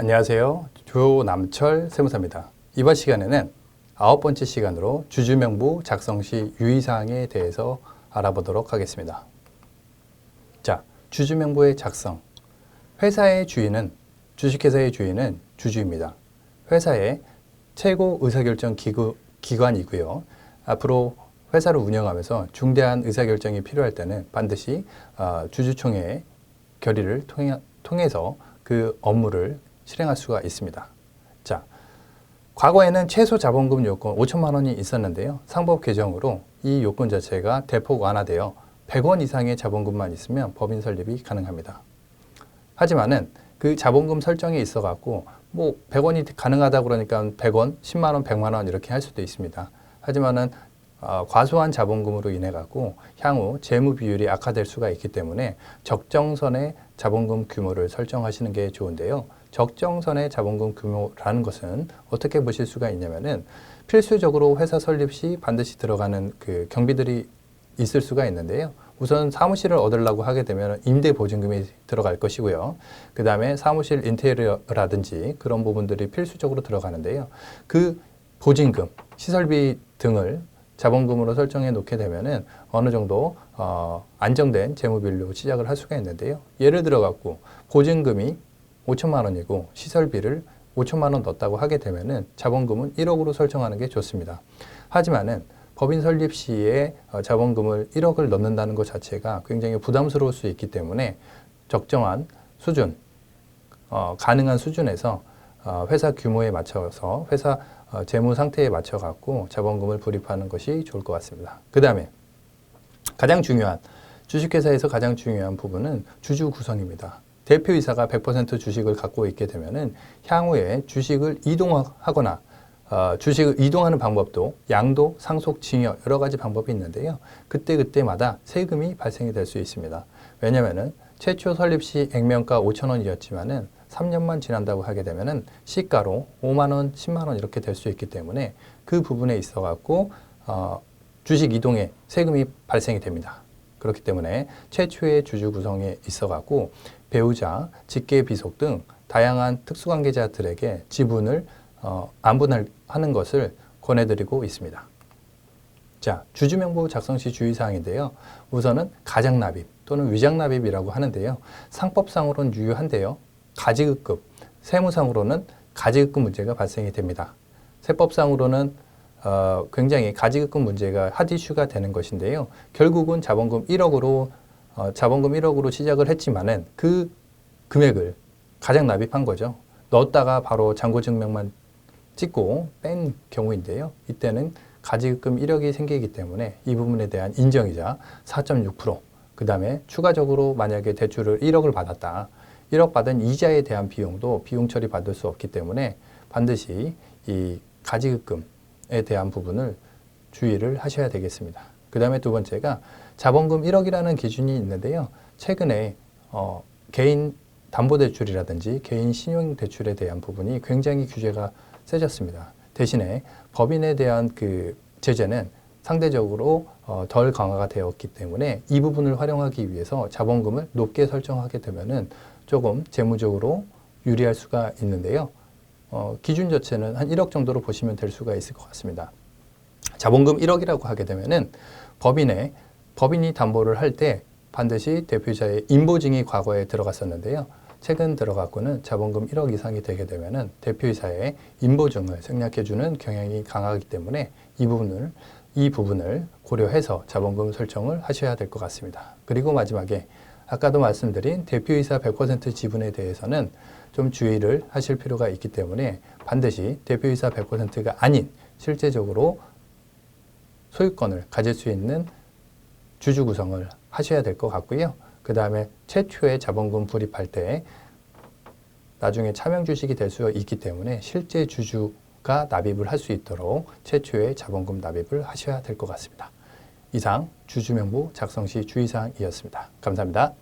안녕하세요. 조남철 세무사입니다. 이번 시간에는 9번째 시간으로 주주명부 작성 시 유의사항에 대해서 알아보도록 하겠습니다. 자, 주주명부의 작성. 회사의 주인은, 주식회사의 주인은 주주입니다. 회사의 최고 의사결정 기관이고요. 앞으로 회사를 운영하면서 중대한 의사결정이 필요할 때는 반드시 주주총회의 결의를 통해서 그 업무를 실행할 수가 있습니다. 자, 과거에는 최소 자본금 요건 5천만 원이 있었는데요. 상법 개정으로 이 요건 자체가 대폭 완화되어 100원 이상의 자본금만 있으면 법인 설립이 가능합니다. 하지만은 그 자본금 설정에 있어 갖고 뭐 100원이 가능하다 그러니까 100원, 10만 원, 100만 원 이렇게 할 수도 있습니다. 하지만은 과소한 자본금으로 인해 갖고 향후 재무 비율이 악화될 수가 있기 때문에 적정선의 자본금 규모를 설정하시는 게 좋은데요. 적정선의 자본금 규모라는 것은 어떻게 보실 수가 있냐면은 필수적으로 회사 설립 시 반드시 들어가는 그 경비들이 있을 수가 있는데요. 우선 사무실을 얻으려고 하게 되면 임대 보증금이 들어갈 것이고요. 그 다음에 사무실 인테리어라든지 그런 부분들이 필수적으로 들어가는데요. 그 보증금, 시설비 등을 자본금으로 설정해 놓게 되면은 어느 정도 안정된 재무비율로 시작을 할 수가 있는데요. 예를 들어 갖고 보증금이 5천만 원이고 시설비를 5천만 원 넣었다고 하게 되면은 자본금은 1억으로 설정하는 게 좋습니다. 하지만은 법인 설립 시에 자본금을 1억을 넣는다는 것 자체가 굉장히 부담스러울 수 있기 때문에 적정한 수준, 가능한 수준에서 회사 규모에 맞춰서 회사 재무 상태에 맞춰 갖고 자본금을 불입하는 것이 좋을 것 같습니다. 그 다음에 가장 중요한 주식회사에서 가장 중요한 부분은 주주 구성입니다. 대표이사가 100% 주식을 갖고 있게 되면은 향후에 주식을 이동하거나 주식을 이동하는 방법도 양도, 상속, 증여 여러 가지 방법이 있는데요. 그때마다 세금이 발생이 될 수 있습니다. 왜냐면은 최초 설립 시 액면가 5천 원이었지만은 3년만 지난다고 하게 되면은 시가로 5만 원, 10만 원 이렇게 될 수 있기 때문에 그 부분에 있어 갖고 주식 이동에 세금이 발생이 됩니다. 그렇기 때문에 최초의 주주 구성에 있어 갖고 배우자, 직계 비속 등 다양한 특수관계자들에게 지분을 안분하는 것을 권해드리고 있습니다. 자, 주주명부 작성 시 주의사항인데요. 우선은 가장납입 또는 위장납입이라고 하는데요. 상법상으로는 유효한데요. 가지급금, 세무상으로는 가지급금 문제가 발생이 됩니다. 세법상으로는 굉장히 가지급금 문제가 핫 이슈가 되는 것인데요. 결국은 자본금 1억으로 시작을 했지만은 그 금액을 가장 납입한 거죠. 넣었다가 바로 잔고증명만 찍고 뺀 경우인데요. 이때는 가지급금 1억이 생기기 때문에 이 부분에 대한 인정이자 4.6%, 그 다음에 추가적으로 만약에 대출을 1억을 받았다. 1억 받은 이자에 대한 비용도 비용 처리 받을 수 없기 때문에 반드시 이 가지급금에 대한 부분을 주의를 하셔야 되겠습니다. 그 다음에 두 번째가 자본금 1억이라는 기준이 있는데요. 최근에 개인 담보대출이라든지 개인 신용대출에 대한 부분이 굉장히 규제가 세졌습니다. 대신에 법인에 대한 그 제재는 상대적으로 덜 강화가 되었기 때문에 이 부분을 활용하기 위해서 자본금을 높게 설정하게 되면은 조금 재무적으로 유리할 수가 있는데요. 기준 자체는 한 1억 정도로 보시면 될 수가 있을 것 같습니다. 자본금 1억이라고 하게 되면은 법인이 담보를 할 때 반드시 대표이사의 인보증이 과거에 들어갔었는데요. 최근 들어갔고는 자본금 1억 이상이 되게 되면은 대표이사의 인보증을 생략해주는 경향이 강하기 때문에 이 부분을 고려해서 자본금 설정을 하셔야 될 것 같습니다. 그리고 마지막에 아까도 말씀드린 대표이사 100% 지분에 대해서는 좀 주의를 하실 필요가 있기 때문에 반드시 대표이사 100%가 아닌 실제적으로 소유권을 가질 수 있는 주주 구성을 하셔야 될 것 같고요. 그 다음에 최초의 자본금 불입할 때 나중에 차명 주식이 될 수 있기 때문에 실제 주주가 납입을 할 수 있도록 최초의 자본금 납입을 하셔야 될 것 같습니다. 이상 주주명부 작성 시 주의사항이었습니다. 감사합니다.